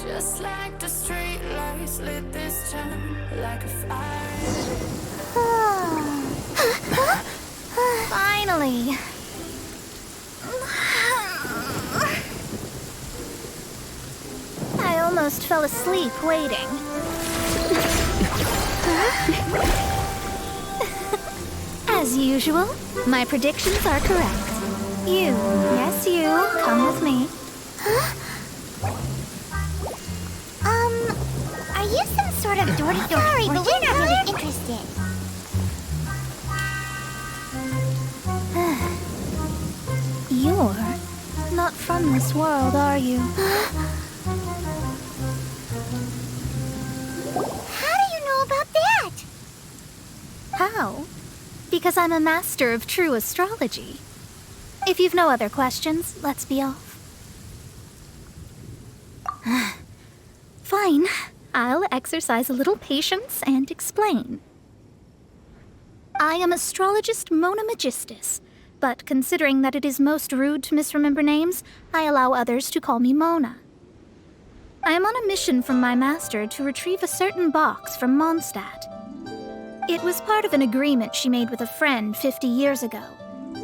Just like the street lights lit this town like a fire. Finally. I almost fell asleep waiting. As usual, my predictions are correct. You, yes you, come with me. Are you some sort of Dory? Sorry, but we're not really interested. You're not from this world, are you? How do you know about that? How? Because I'm a master of true astrology. If you've no other questions, let's be off. Fine. I'll exercise a little patience and explain. I am astrologist Mona Magistus, but considering that it is most rude to misremember names, I allow others to call me Mona. I am on a mission from my master to retrieve a certain box from Mondstadt. It was part of an agreement she made with a friend 50 years ago,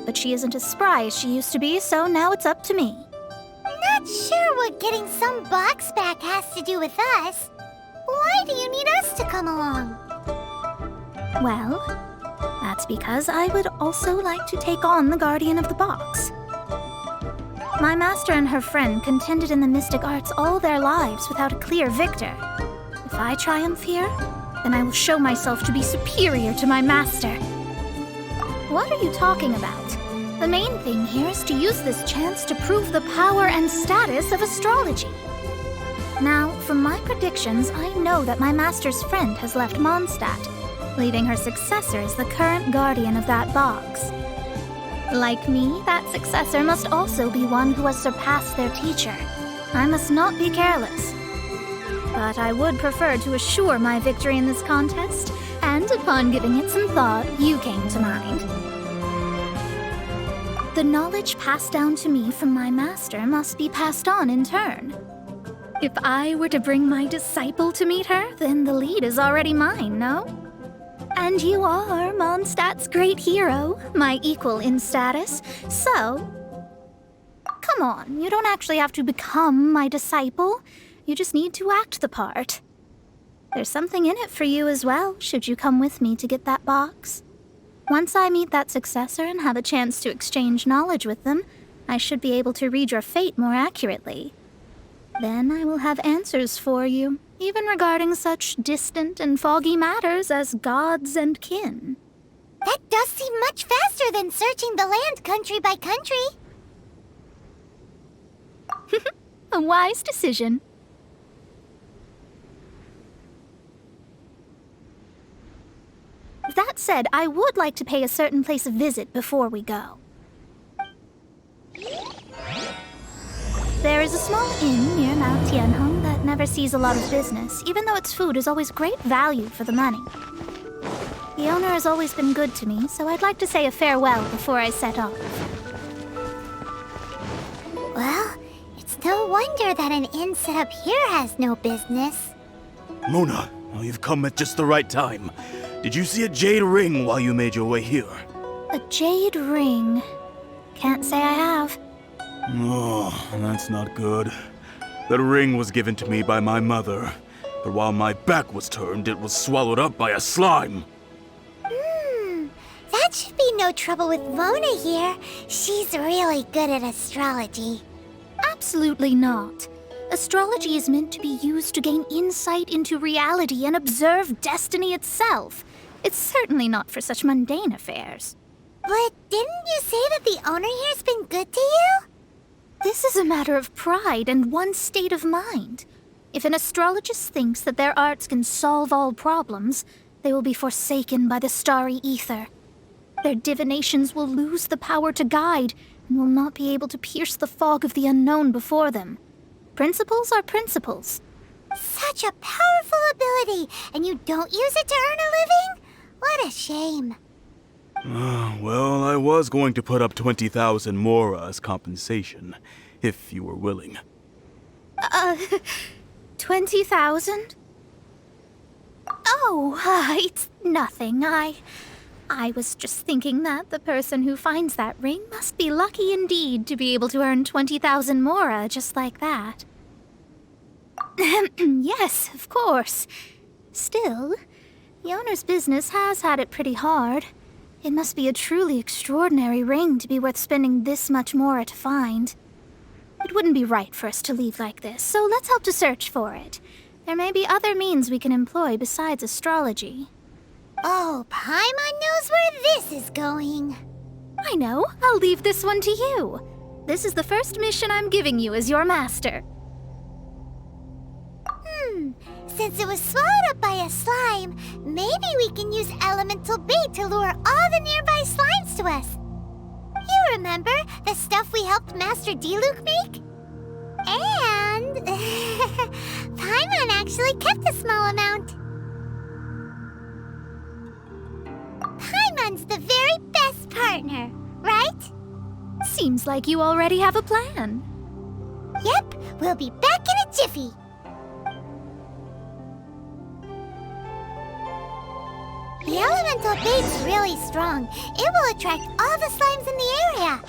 but she isn't as spry as she used to be, so now it's up to me. Not sure what getting some box back has to do with us. Why do you need us to come along? Well, that's because I would also like to take on the guardian of the box. My master and her friend contended in the mystic arts all their lives without a clear victor. If I triumph here, then I will show myself to be superior to my master. What are you talking about? The main thing here is to use this chance to prove the power and status of astrology. Now, from my predictions, I know that my master's friend has left Mondstadt, leaving her successor as the current guardian of that box. Like me, that successor must also be one who has surpassed their teacher. I must not be careless. But I would prefer to assure my victory in this contest, and upon giving it some thought, you came to mind. The knowledge passed down to me from my master must be passed on in turn. If I were to bring my disciple to meet her, then the lead is already mine, no? And you are Mondstadt's great hero, my equal in status, so... Come on, you don't actually have to become my disciple. You just need to act the part. There's something in it for you as well, should you come with me to get that box. Once I meet that successor and have a chance to exchange knowledge with them, I should be able to read your fate more accurately. Then I will have answers for you, even regarding such distant and foggy matters as gods and kin. That does seem much faster than searching the land country by country. A wise decision. That said, I would like to pay a certain place a visit before we go. There is a small inn near Mount Tianheng that never sees a lot of business, even though its food is always great value for the money. The owner has always been good to me, so I'd like to say a farewell before I set off. Well, it's no wonder that an inn set up here has no business. Mona, you've come at just the right time. Did you see a jade ring while you made your way here? A jade ring? Can't say I have. Oh, that's not good. The ring was given to me by my mother, but while my back was turned, it was swallowed up by a slime. That should be no trouble with Mona here. She's really good at astrology. Absolutely not. Astrology is meant to be used to gain insight into reality and observe destiny itself. It's certainly not for such mundane affairs. But didn't you say that the owner here's been good to you? This is a matter of pride and one's state of mind. If an astrologist thinks that their arts can solve all problems, they will be forsaken by the starry ether. Their divinations will lose the power to guide and will not be able to pierce the fog of the unknown before them. Principles are principles. Such a powerful ability, and you don't use it to earn a living? What a shame. Well, I was going to put up 20,000 mora as compensation, if you were willing. 20,000? Oh, it's nothing. I was just thinking that the person who finds that ring must be lucky indeed to be able to earn 20,000 mora just like that. Yes, of course. Still, the owner's business has had it pretty hard. It must be a truly extraordinary ring to be worth spending this much mora to find. It wouldn't be right for us to leave like this, so let's help to search for it. There may be other means we can employ besides astrology. Oh, Paimon knows where this is going. I know. I'll leave this one to you. This is the first mission I'm giving you as your master. Since it was swallowed up by a slime, maybe we can use elemental bait to lure all the nearby slimes to us. You remember the stuff we helped Master Diluc make? And Paimon actually kept a small amount. Paimon's the very best partner, right? Seems like you already have a plan. Yep, we'll be back in a jiffy. The elemental bait's really strong. It will attract all the slimes in the area.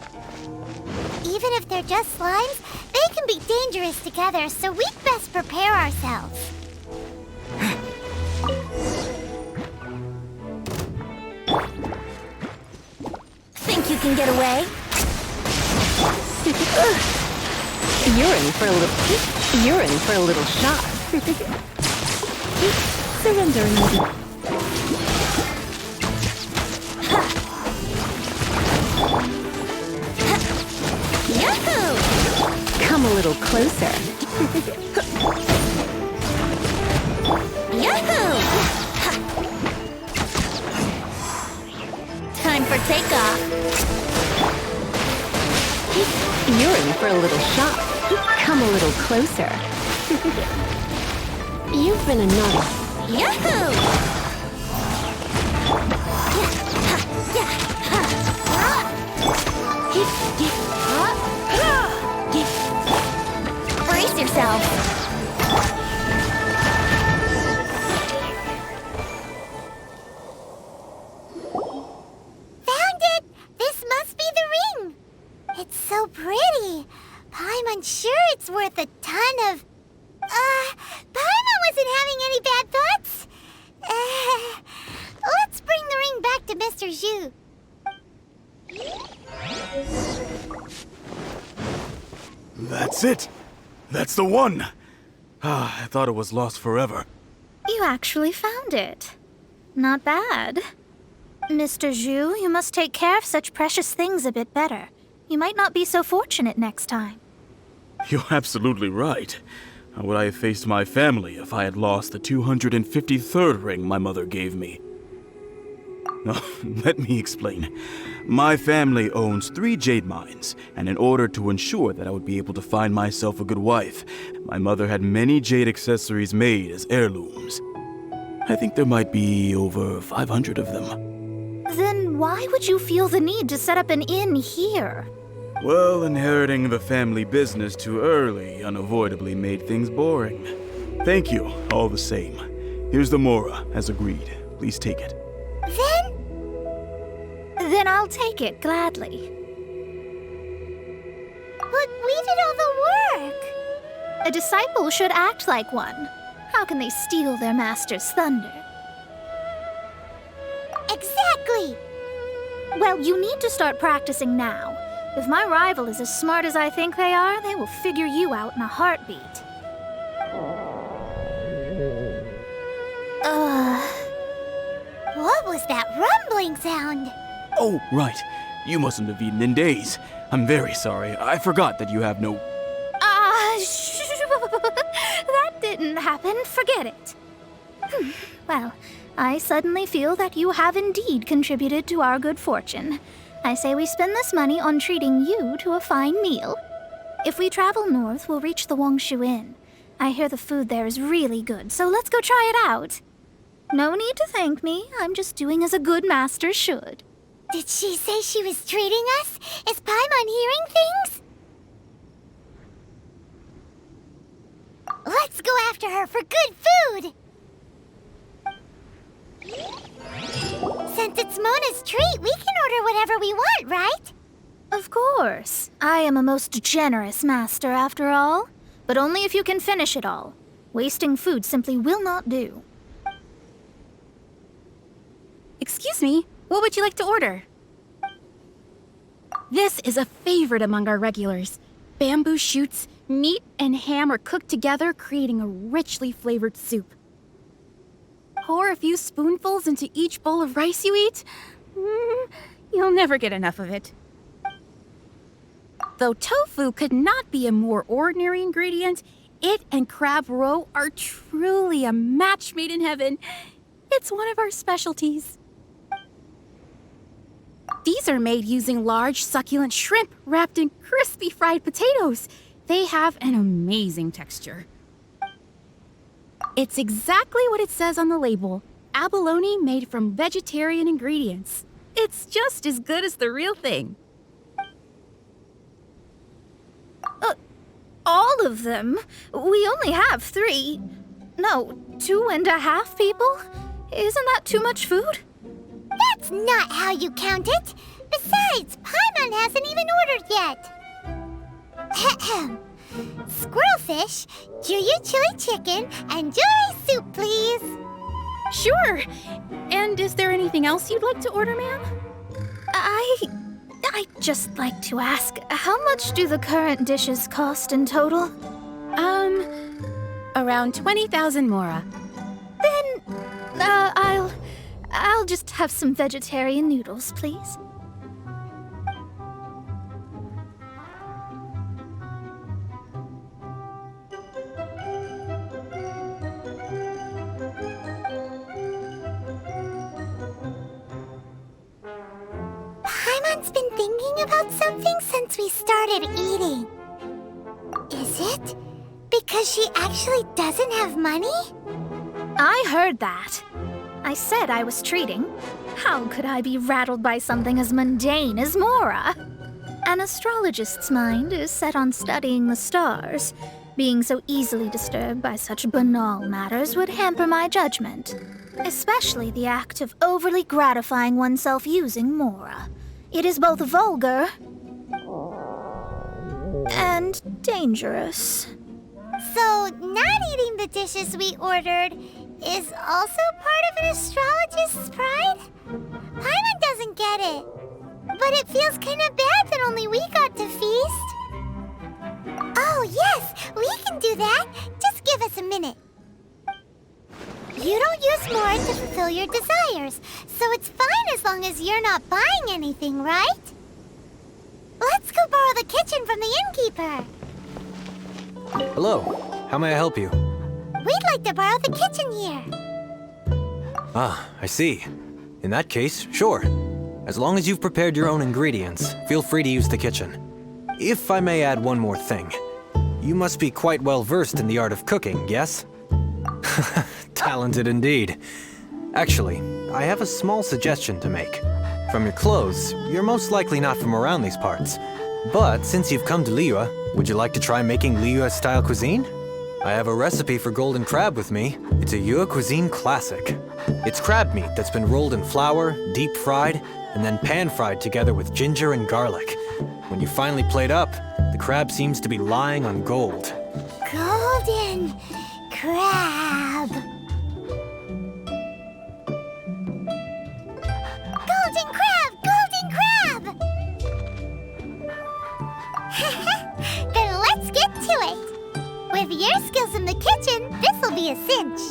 Even if they're just slimes, they can be dangerous together, so we'd best prepare ourselves. Think you can get away? You're in for a little shock. Surrendering. Come a little closer. Yahoo! Time for takeoff. You're in for a little shock. Come a little closer. You've been a naughty. Yahoo! Brace yourself. Found it! This must be the ring! It's so pretty. Paimon sure it's worth a ton of... Paimon wasn't having any bad thoughts? Let's bring the ring back to Mr. Zhu. That's it! That's the one! I thought it was lost forever. You actually found it. Not bad. Mr. Zhu, you must take care of such precious things a bit better. You might not be so fortunate next time. You're absolutely right. How would I have faced my family if I had lost the 253rd ring my mother gave me? No, let me explain. My family owns 3 jade mines, and in order to ensure that I would be able to find myself a good wife, my mother had many jade accessories made as heirlooms. I think there might be over 500 of them. Then why would you feel the need to set up an inn here? Well, inheriting the family business too early unavoidably made things boring. Thank you, all the same. Here's the mora, as agreed. Please take it. Then I'll take it gladly. But we did all the work. A disciple should act like one. How can they steal their master's thunder? Exactly. Well, you need to start practicing now. If my rival is as smart as I think they are, they will figure you out in a heartbeat. What was that rumbling sound? Oh, right. You mustn't have eaten in days. I'm very sorry. I forgot that you have no... That didn't happen. Forget it. Well, I suddenly feel that you have indeed contributed to our good fortune. I say we spend this money on treating you to a fine meal. If we travel north, we'll reach the Wongshu Inn. I hear the food there is really good, so let's go try it out. No need to thank me. I'm just doing as a good master should. Did she say she was treating us? Is Paimon hearing things? Let's go after her for good food! Since it's Mona's treat, we can order whatever we want, right? Of course. I am a most generous master, after all. But only if you can finish it all. Wasting food simply will not do. Excuse me, what would you like to order? This is a favorite among our regulars. Bamboo shoots, meat, and ham are cooked together, creating a richly flavored soup. Pour a few spoonfuls into each bowl of rice you eat. You'll never get enough of it. Though tofu could not be a more ordinary ingredient, it and crab roe are truly a match made in heaven. It's one of our specialties. These are made using large, succulent shrimp wrapped in crispy fried potatoes. They have an amazing texture. It's exactly what it says on the label. Abalone made from vegetarian ingredients. It's just as good as the real thing. All of them? We only have 3. No, 2.5 people? Isn't that too much food? That's not how you count it! Besides, Paimon hasn't even ordered yet! Ahem. Squirrelfish, Juyu chili chicken, and Juri soup, please! Sure! And is there anything else you'd like to order, ma'am? I'd just like to ask, how much do the current dishes cost in total? Around 20,000 mora. Then, I'll just have some vegetarian noodles, please. Paimon's been thinking about something since we started eating. Is it because she actually doesn't have money? I heard that. I said I was treating. How could I be rattled by something as mundane as Mora? An astrologist's mind is set on studying the stars. Being so easily disturbed by such banal matters would hamper my judgment. Especially the act of overly gratifying oneself using Mora. It is both vulgar and dangerous. So, not eating the dishes we ordered is also part of an astrologist's pride? Paimon doesn't get it. But it feels kind of bad that only we got to feast. Oh, yes, we can do that. Just give us a minute. You don't use more to fulfill your desires, so it's fine as long as you're not buying anything, right? Let's go borrow the kitchen from the innkeeper. Hello, how may I help you? We'd like to borrow the kitchen here. Ah, I see. In that case, sure. As long as you've prepared your own ingredients, feel free to use the kitchen. If I may add one more thing. You must be quite well versed in the art of cooking, yes? Talented indeed. Actually, I have a small suggestion to make. From your clothes, you're most likely not from around these parts. But since you've come to Liyue, would you like to try making Liyue-style cuisine? I have a recipe for golden crab with me. It's a Yue cuisine classic. It's crab meat that's been rolled in flour, deep fried, and then pan-fried together with ginger and garlic. When you finally plate up, the crab seems to be lying on gold. Golden crab. Golden crab! Golden crab! Then let's get to it. With your skills in the kitchen, this'll be a cinch.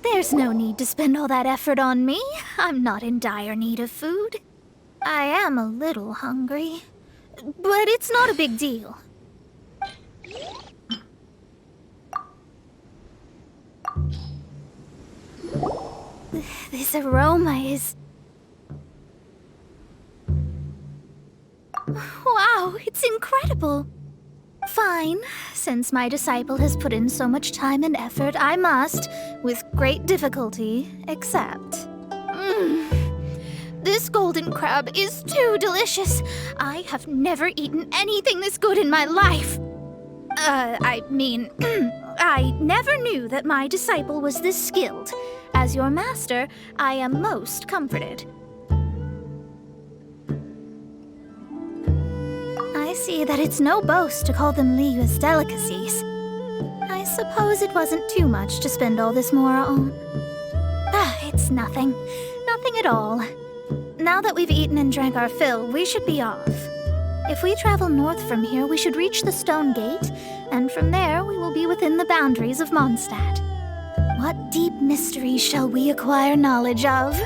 There's no need to spend all that effort on me. I'm not in dire need of food. I am a little hungry, but it's not a big deal. This aroma is... Wow, it's incredible. Fine. Since my disciple has put in so much time and effort, I must, with great difficulty, accept. This golden crab is too delicious. I have never eaten anything this good in my life. I never knew that my disciple was this skilled. As your master, I am most comforted. I see that it's no boast to call them Liyue's delicacies. I suppose it wasn't too much to spend all this mora on. It's nothing. Nothing at all. Now that we've eaten and drank our fill, we should be off. If we travel north from here, we should reach the stone gate, and from there we will be within the boundaries of Mondstadt. What deep mysteries shall we acquire knowledge of?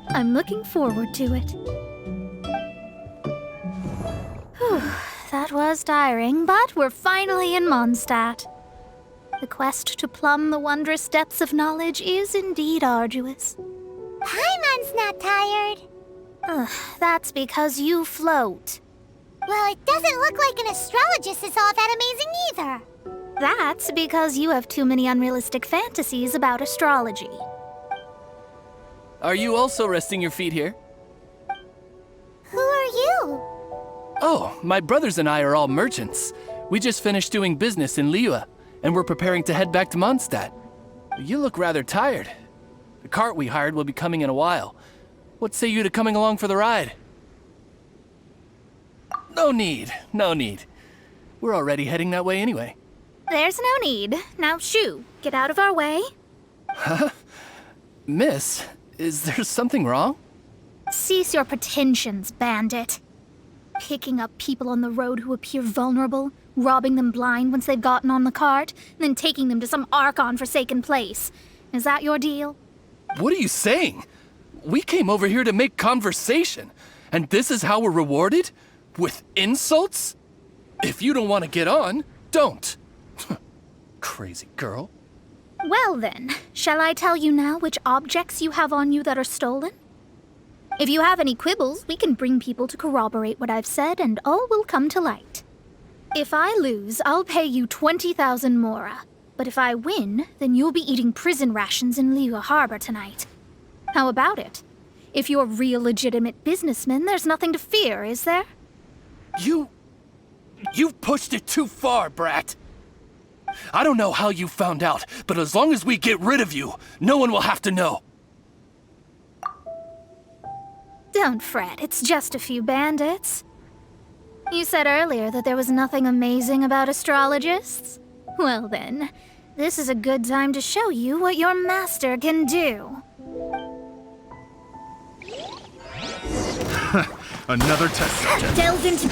I'm looking forward to it. Whew, that was tiring, but we're finally in Mondstadt. The quest to plumb the wondrous depths of knowledge is indeed arduous. Paimon's not tired. That's because you float. Well, it doesn't look like an astrologist is all that amazing either. That's because you have too many unrealistic fantasies about astrology. Are you also resting your feet here? Who are you? Oh, my brothers and I are all merchants. We just finished doing business in Liyue, and we're preparing to head back to Mondstadt. You look rather tired. The cart we hired will be coming in a while. What say you to coming along for the ride? No need. We're already heading that way anyway. There's no need. Now shoo, get out of our way. Huh? Miss, is there something wrong? Cease your pretensions, bandit. Picking up people on the road who appear vulnerable, robbing them blind once they've gotten on the cart, and then taking them to some Archon-forsaken place. Is that your deal? What are you saying? We came over here to make conversation, and this is how we're rewarded? With insults? If you don't want to get on, don't. Crazy girl. Well then, shall I tell you now which objects you have on you that are stolen? If you have any quibbles, we can bring people to corroborate what I've said, and all will come to light. If I lose, I'll pay you 20,000 mora. But if I win, then you'll be eating prison rations in Liyue Harbor tonight. How about it? If you're real legitimate businessmen, there's nothing to fear, is there? You've pushed it too far, brat. I don't know how you found out, but as long as we get rid of you, no one will have to know. Don't fret, it's just a few bandits. You said earlier that there was nothing amazing about astrologists? Well then, this is a good time to show you what your master can do. Another test subject. Delve into...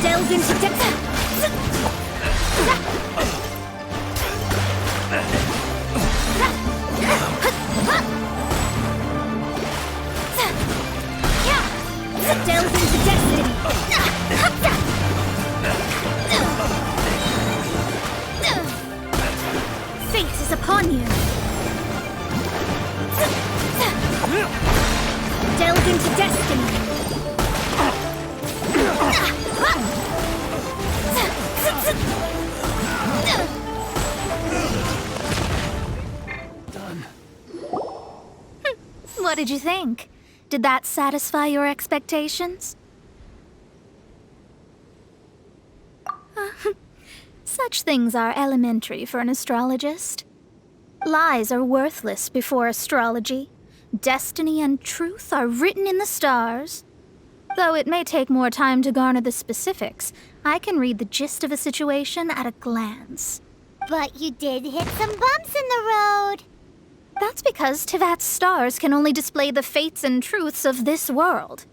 Delve into depth. Delve into destiny. Fate is upon you. Delve into destiny. Done. What did you think? Did that satisfy your expectations? Such things are elementary for an astrologist. Lies are worthless before astrology. Destiny and truth are written in the stars. Though it may take more time to garner the specifics, I can read the gist of a situation at a glance. But you did hit some bumps in the road. That's because Tevat's stars can only display the fates and truths of this world.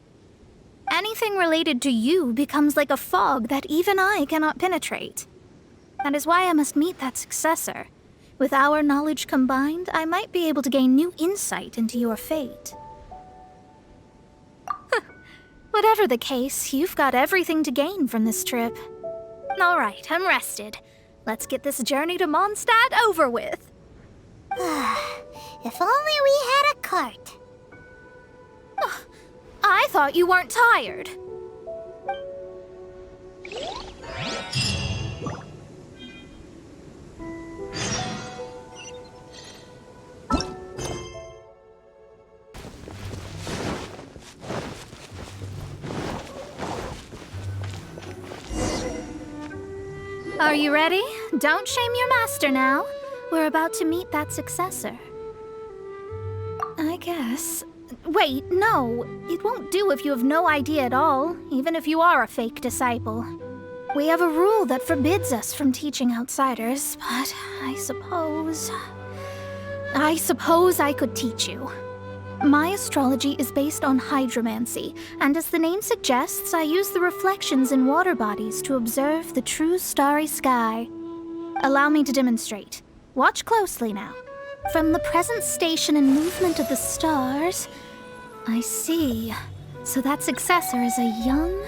Anything related to you becomes like a fog that even I cannot penetrate. That is why I must meet that successor. With our knowledge combined, I might be able to gain new insight into your fate. Whatever the case, you've got everything to gain from this trip. All right, I'm rested. Let's get this journey to Mondstadt over with. If only we had a cart. I thought you weren't tired. Are you ready? Don't shame your master now. We're about to meet that successor. I guess. Wait, no. It won't do if you have no idea at all, even if you are a fake disciple. We have a rule that forbids us from teaching outsiders, but I suppose I could teach you. My astrology is based on hydromancy, and as the name suggests, I use the reflections in water bodies to observe the true starry sky. Allow me to demonstrate. Watch closely now. From the present station and movement of the stars, I see. So that successor is a young,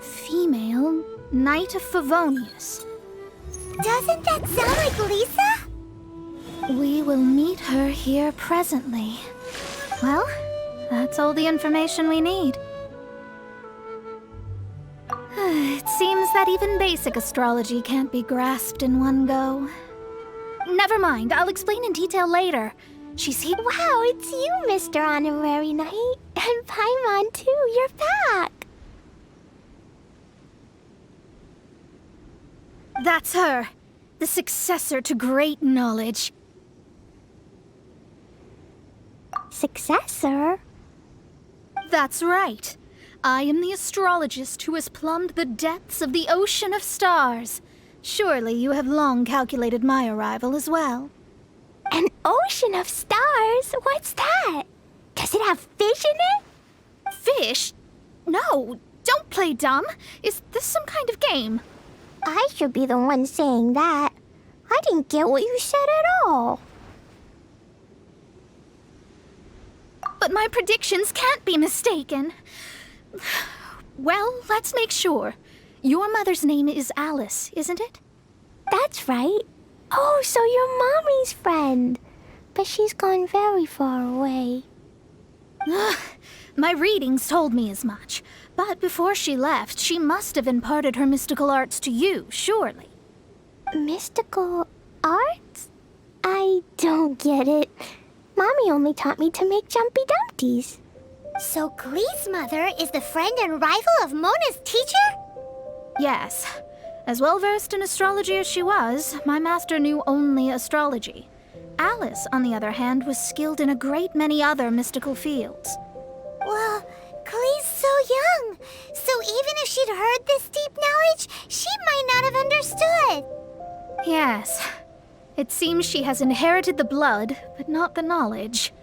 female Knight of Favonius. Doesn't that sound like Lisa? We will meet her here presently. Well, that's all the information we need. It seems that even basic astrology can't be grasped in one go. Never mind, I'll explain in detail later. She's here. Wow, it's you, Mr. Honorary Knight. And Paimon, too. You're back. That's her. The successor to great knowledge. Successor? That's right. I am the astrologist who has plumbed the depths of the ocean of stars. Surely you have long calculated my arrival as well. An ocean of stars? What's that? Does it have fish in it? Fish? No, don't play dumb. Is this some kind of game? I should be the one saying that. I didn't get what you said at all. But my predictions can't be mistaken. Well, let's make sure. Your mother's name is Alice, isn't it? That's right. Oh, so you're Mommy's friend. But she's gone very far away. My readings told me as much. But before she left, she must have imparted her mystical arts to you, surely. Mystical arts? I don't get it. Mommy only taught me to make Jumpy Dumpties. So Glee's mother is the friend and rival of Mona's teacher? Yes. As well-versed in astrology as she was, my master knew only astrology. Alice, on the other hand, was skilled in a great many other mystical fields. Well, Glee's so young. So even if she'd heard this deep knowledge, she might not have understood. Yes. It seems she has inherited the blood, but not the knowledge.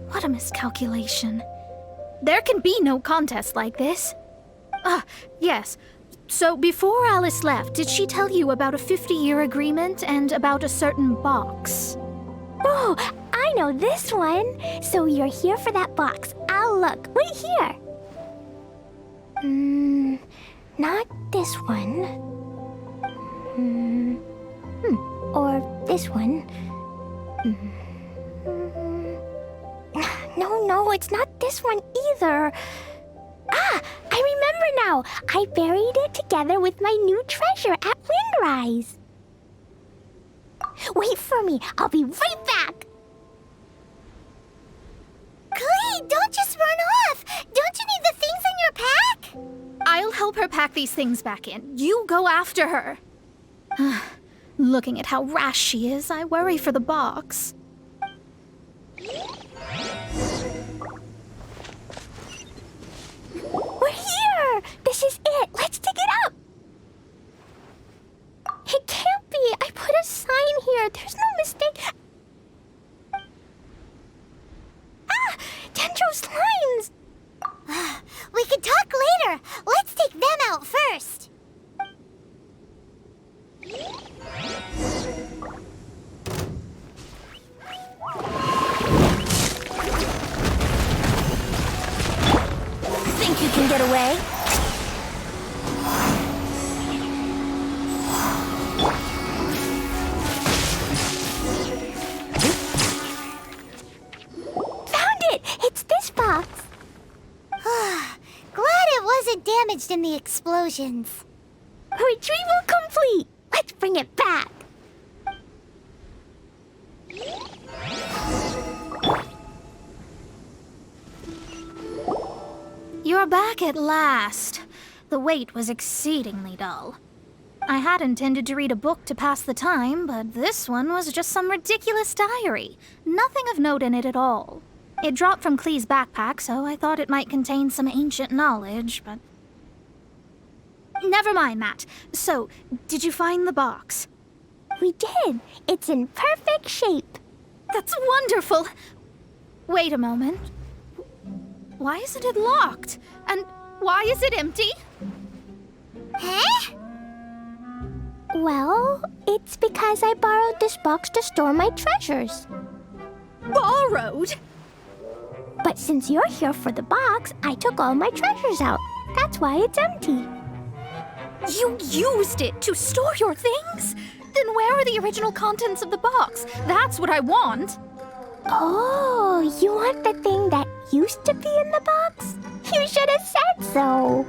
What a miscalculation. There can be no contest like this. Yes. So before Alice left, did she tell you about a 50-year agreement and about a certain box? Oh, I know this one. So you're here for that box. I'll look. Wait here. Not this one. Or this one. No, it's not this one either. Ah, I remember now. I buried it together with my new treasure at Windrise. Wait for me. I'll be right back. Glee, don't just run off. Don't you need the things in your pack? I'll help her pack these things back in. You go after her. Looking at how rash she is, I worry for the box. We're here! This is it! Let's dig it up! It can't be! I put a sign here! There's no mistake! Ah! Dendro's lines! We can talk later! Let's take them out first! Think you can get away. Found it! It's this box. Glad it wasn't damaged in the explosions. Retrieval complete! Let's bring it back! You're back at last. The wait was exceedingly dull. I had intended to read a book to pass the time, but this one was just some ridiculous diary. Nothing of note in it at all. It dropped from Clee's backpack, so I thought it might contain some ancient knowledge, but... Never mind that. So, did you find the box? We did. It's in perfect shape. That's wonderful! Wait a moment. Why isn't it locked? And why is it empty? Huh? Well, it's because I borrowed this box to store my treasures. Borrowed? But since you're here for the box, I took all my treasures out. That's why it's empty. You used it to store your things? Then where are the original contents of the box? That's what I want. Oh, you want the thing that used to be in the box? You should have said so.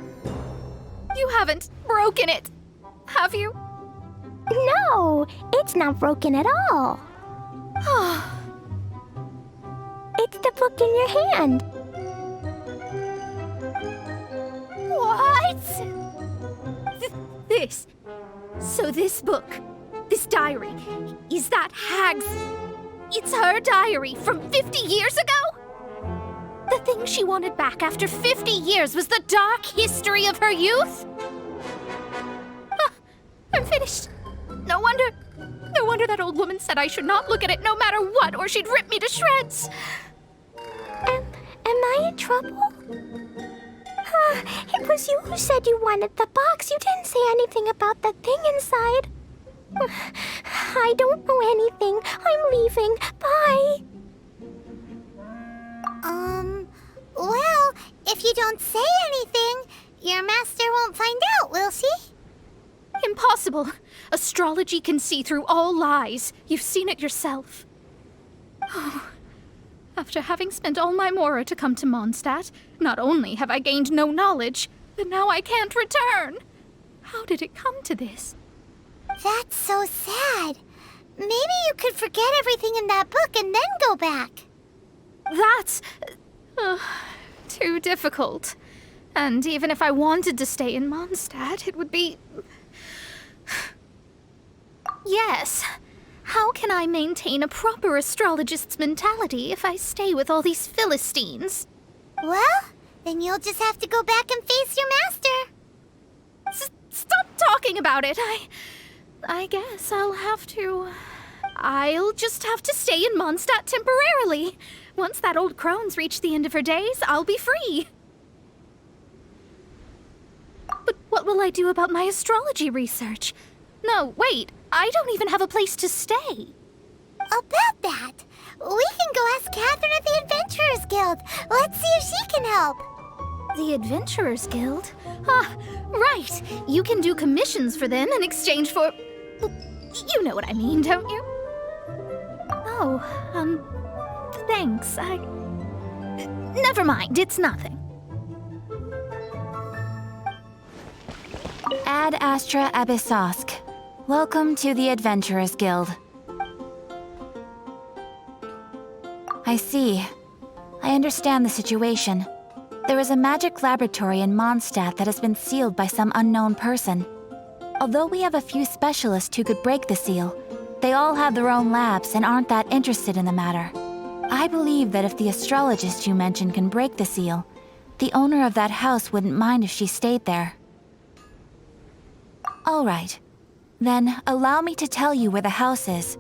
You haven't broken it, have you? No, it's not broken at all. It's the book in your hand. What? This. So this book, this diary, is that Hag's... It's her diary from 50 years ago? The thing she wanted back after 50 years was the dark history of her youth? I'm finished. No wonder that old woman said I should not look at it no matter what, or she'd rip me to shreds. Am I in trouble? It was you who said you wanted the box. You didn't say anything about the thing inside. I don't know anything. I'm leaving. Bye. Well, if you don't say anything, your master won't find out, will she? Impossible. Astrology can see through all lies. You've seen it yourself. After having spent all my mora to come to Mondstadt, not only have I gained no knowledge, but now I can't return. How did it come to this? That's so sad. Maybe you could forget everything in that book and then go back. That's... too difficult. And even if I wanted to stay in Mondstadt, it would be... Yes. How can I maintain a proper astrologist's mentality if I stay with all these Philistines? Well, then you'll just have to go back and face your master. Stop talking about it. I guess I'll just have to stay in Mondstadt temporarily. Once that old crone's reached the end of her days, I'll be free. But what will I do about my astrology research? No, wait, I don't even have a place to stay. About that, we can go ask Catherine at the Adventurers Guild. Let's see if she can help. The Adventurers Guild? Right. You can do commissions for them in exchange for... You know what I mean, don't you? Oh, thanks. Never mind, it's nothing. Ad Astra Abyssosk. Welcome to the Adventurers Guild. I see. I understand the situation. There is a magic laboratory in Mondstadt that has been sealed by some unknown person. Although we have a few specialists who could break the seal, they all have their own labs and aren't that interested in the matter. I believe that if the astrologist you mentioned can break the seal, the owner of that house wouldn't mind if she stayed there. All right. Then allow me to tell you where the house is.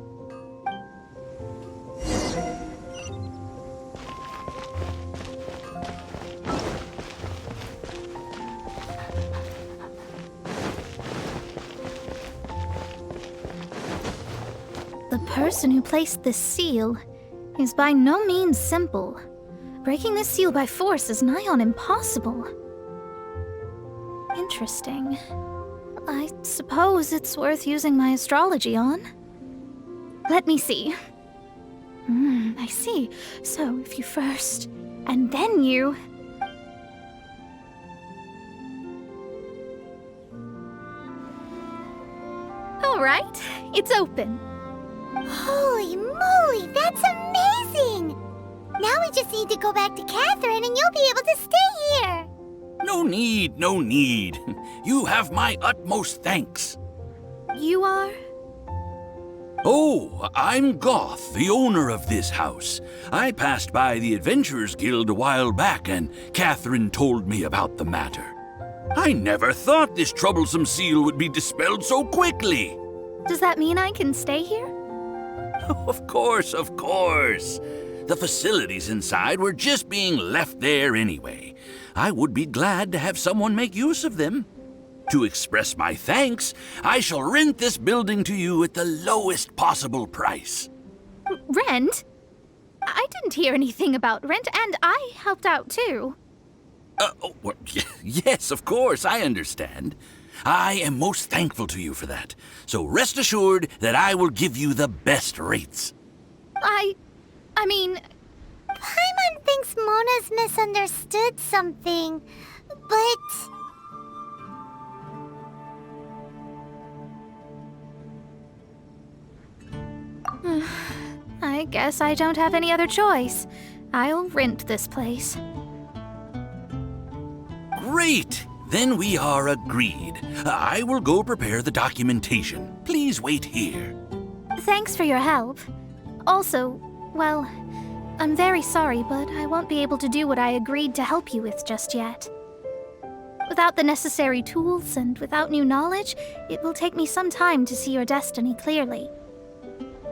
The person who placed this seal is by no means simple. Breaking this seal by force is nigh on impossible. Interesting. I suppose it's worth using my astrology on. Let me see. I see. So if you first, and then you... Alright, it's open. Holy moly, that's amazing! Now we just need to go back to Catherine and you'll be able to stay here! No need, no need. You have my utmost thanks. You are? Oh, I'm Goth, the owner of this house. I passed by the Adventurers Guild a while back and Catherine told me about the matter. I never thought this troublesome seal would be dispelled so quickly. Does that mean I can stay here? Of course, of course. The facilities inside were just being left there anyway. I would be glad to have someone make use of them. To express my thanks, I shall rent this building to you at the lowest possible price. Rent? I didn't hear anything about rent, and I helped out too. Well, yes, of course, I understand. I am most thankful to you for that. So rest assured that I will give you the best rates. I mean... Paimon thinks Mona's misunderstood something, but... I guess I don't have any other choice. I'll rent this place. Great! Then we are agreed. I will go prepare the documentation. Please wait here. Thanks for your help. Also, well, I'm very sorry, but I won't be able to do what I agreed to help you with just yet. Without the necessary tools and without new knowledge, it will take me some time to see your destiny clearly.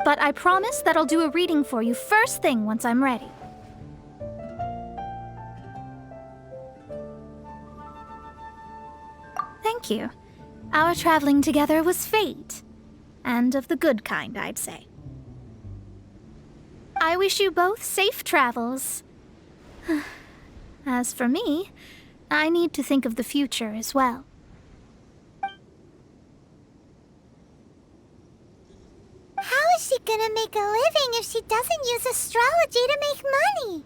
But I promise that I'll do a reading for you first thing once I'm ready. Thank you. Our traveling together was fate. And of the good kind, I'd say. I wish you both safe travels. As for me, I need to think of the future as well. How is she gonna make a living if she doesn't use astrology to make money?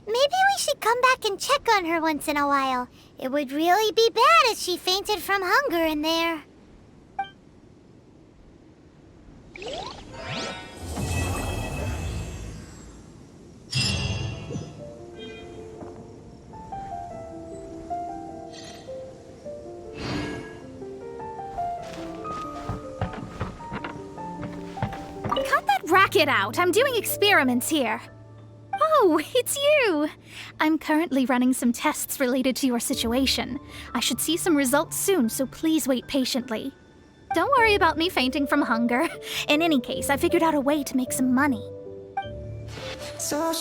Maybe we should come back and check on her once in a while. It would really be bad if she fainted from hunger in there. Cut that racket out! I'm doing experiments here. Oh, it's you! I'm currently running some tests related to your situation. I should see some results soon, so please wait patiently. Don't worry about me fainting from hunger. In any case, I figured out a way to make some money. So